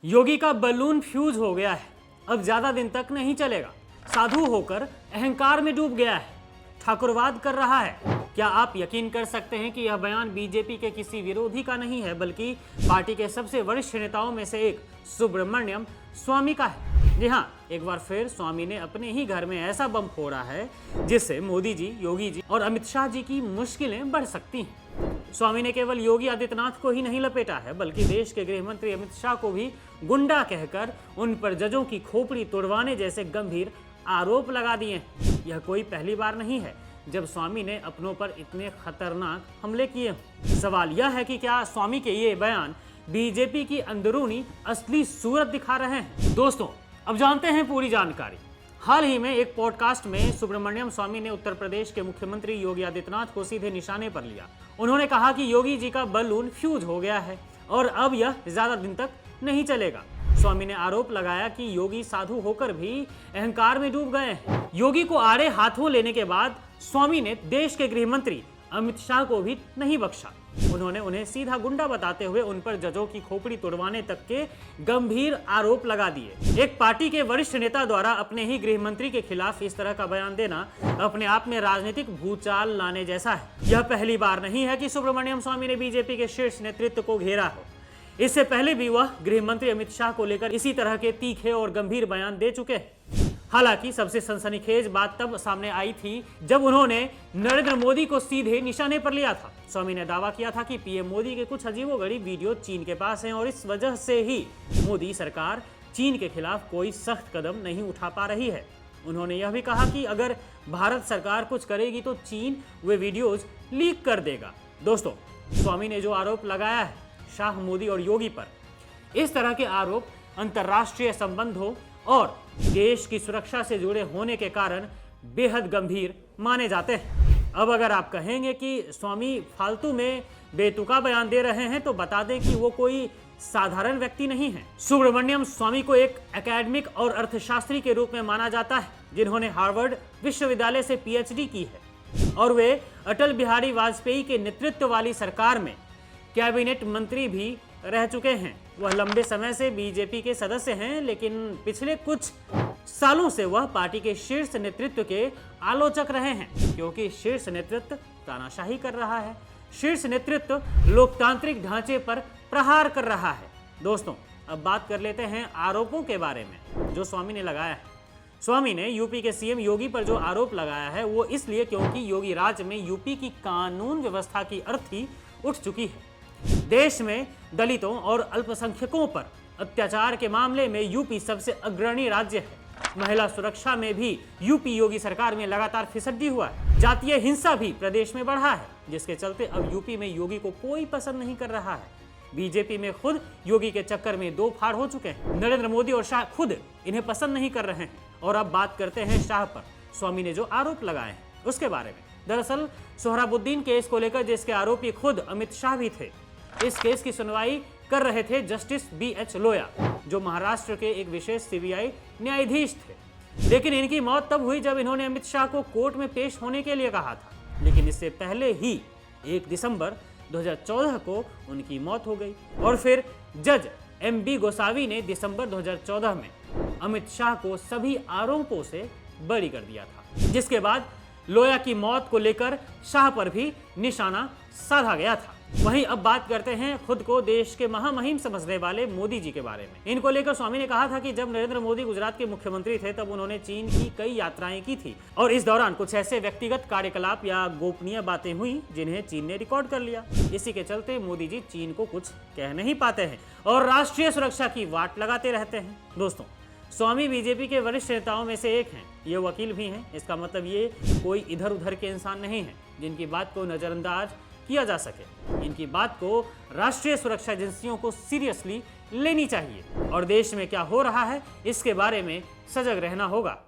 योगी का balloon fuse हो गया है, अब ज्यादा दिन तक नहीं चलेगा। साधु होकर अहंकार में डूब गया है, ठाकुरवाद कर रहा है। क्या आप यकीन कर सकते हैं कि यह बयान बीजेपी के किसी विरोधी का नहीं है, बल्कि पार्टी के सबसे वरिष्ठ नेताओं में से एक सुब्रमण्यम स्वामी का है। जी हाँ, एक बार फिर स्वामी ने अपने ही घर में ऐसा बम फोड़ा है जिससे मोदी जी, योगी जी और अमित शाह जी की मुश्किलें बढ़ सकती हैं। स्वामी ने केवल योगी आदित्यनाथ को ही नहीं लपेटा है, बल्कि देश के गृह मंत्री अमित शाह को भी गुंडा कहकर उन पर जजों की खोपड़ी तोड़वाने जैसे गंभीर आरोप लगा दिए हैं। यह कोई पहली बार नहीं है जब स्वामी ने अपनों पर इतने खतरनाक हमले किए हों। सवाल यह है कि क्या स्वामी के ये बयान बीजेपी की अंदरूनी असली सूरत दिखा रहे हैं? दोस्तों, अब जानते हैं पूरी जानकारी। हाल ही में एक पॉडकास्ट में सुब्रमण्यम स्वामी ने उत्तर प्रदेश के मुख्यमंत्री योगी आदित्यनाथ को सीधे निशाने पर लिया। उन्होंने कहा कि योगी जी का बलून फ्यूज हो गया है और अब यह ज्यादा दिन तक नहीं चलेगा। स्वामी ने आरोप लगाया कि योगी साधु होकर भी अहंकार में डूब गए हैं। योगी को आड़े हाथों लेने के बाद स्वामी ने देश के गृह मंत्री अमित शाह को भी नहीं बख्शा। उन्होंने उन्हें सीधा गुंडा बताते हुए उन पर जजों की खोपड़ी तोड़वाने तक के गंभीर आरोप लगा दिए। एक पार्टी के वरिष्ठ नेता द्वारा अपने ही गृह मंत्री के खिलाफ इस तरह का बयान देना अपने आप में राजनीतिक भूचाल लाने जैसा है। यह पहली बार नहीं है कि सुब्रमण्यम स्वामी ने बीजेपी के शीर्ष नेतृत्व को घेरा हो। इससे पहले भी वह गृह मंत्री अमित शाह को लेकर इसी तरह के तीखे और गंभीर बयान दे चुके हैं। हालांकि सबसे सनसनीखेज बात तब सामने आई थी जब उन्होंने नरेंद्र मोदी को सीधे निशाने पर लिया था। स्वामी ने दावा किया था कि पीएम मोदी के कुछ अजीबोगरीब वीडियो चीन के पास हैं और इस वजह से ही मोदी सरकार चीन के खिलाफ कोई सख्त कदम नहीं उठा पा रही है। उन्होंने यह भी कहा कि अगर भारत सरकार कुछ करेगी तो चीन वे वीडियोज लीक कर देगा। दोस्तों, स्वामी ने जो आरोप लगाया है शाह, मोदी और योगी पर, इस तरह के आरोप अंतर्राष्ट्रीय संबंधों और देश की सुरक्षा से जुड़े होने के कारण बेहद गंभीर माने जाते हैं। अब अगर आप कहेंगे कि स्वामी फालतू में बेतुका बयान दे रहे हैं, तो बता दें कि वो कोई साधारण व्यक्ति नहीं है। सुब्रमण्यम स्वामी को एक एकेडमिक और अर्थशास्त्री के रूप में माना जाता है, जिन्होंने हार्वर्ड विश्वविद्यालय से पीएचडी की है और वे अटल बिहारी वाजपेयी के नेतृत्व वाली सरकार में कैबिनेट मंत्री भी रह चुके हैं। वह लंबे समय से बीजेपी के सदस्य हैं, लेकिन पिछले कुछ सालों से वह पार्टी के शीर्ष नेतृत्व के आलोचक रहे हैं, क्योंकि शीर्ष नेतृत्व तानाशाही कर रहा है, शीर्ष नेतृत्व लोकतांत्रिक ढांचे पर प्रहार कर रहा है। दोस्तों, अब बात कर लेते हैं आरोपों के बारे में जो स्वामी ने लगाया है। स्वामी ने यूपी के सीएम योगी पर जो आरोप लगाया है वो इसलिए क्योंकि योगी राज में यूपी की कानून व्यवस्था की अर्थी उठ चुकी है। देश में दलितों और अल्पसंख्यकों पर अत्याचार के मामले में यूपी सबसे अग्रणी राज्य है। महिला सुरक्षा में भी यूपी योगी सरकार में लगातार फिसड्डी हुआ है। जातीय हिंसा भी प्रदेश में बढ़ा है, जिसके चलते अब यूपी में योगी को कोई पसंद नहीं कर रहा है। बीजेपी में खुद योगी के चक्कर में दो फाड़ हो चुके हैं। नरेंद्र मोदी और शाह खुद इन्हें पसंद नहीं कर रहे हैं। और अब बात करते हैं शाह पर स्वामी ने जो आरोप लगाए हैं उसके बारे में। दरअसल सोहराबुद्दीन केस को लेकर जिसके आरोपी खुद अमित शाह भी थे, इस केस की सुनवाई कर रहे थे जस्टिस BH लोया, जो महाराष्ट्र के एक विशेष सीबीआई न्यायाधीश थे। लेकिन इनकी मौत तब हुई जब इन्होंने अमित शाह को कोर्ट में पेश होने के लिए कहा था। लेकिन इससे पहले ही 1 दिसंबर 2014 को उनकी मौत हो गई और फिर जज MB गोसावी ने दिसंबर 2014 में अमित शाह को सभी आरोपों से बरी कर दिया था, जिसके बाद लोया की मौत को लेकर शाह पर भी निशाना साधा गया था। वहीं अब बात करते हैं खुद को देश के महामहिम समझने वाले मोदी जी के बारे में। इनको लेकर स्वामी ने कहा था कि जब नरेंद्र मोदी गुजरात के मुख्यमंत्री थे तब उन्होंने चीन की कई यात्राएं की थी और इस दौरान कुछ ऐसे व्यक्तिगत कार्यकलाप या गोपनीय बातें हुई जिन्हें चीन ने रिकॉर्ड कर लिया। इसी के चलते मोदी जी चीन को कुछ कह नहीं पाते हैं और राष्ट्रीय सुरक्षा की वाट लगाते रहते हैं। दोस्तों, स्वामी बीजेपी के वरिष्ठ नेताओं में से एक हैं। ये वकील भी हैं। इसका मतलब ये कोई इधर उधर के इंसान नहीं है जिनकी बात को नजरअंदाज किया जा सके। इनकी बात को राष्ट्रीय सुरक्षा एजेंसियों को सीरियसली लेनी चाहिए और देश में क्या हो रहा है इसके बारे में सजग रहना होगा।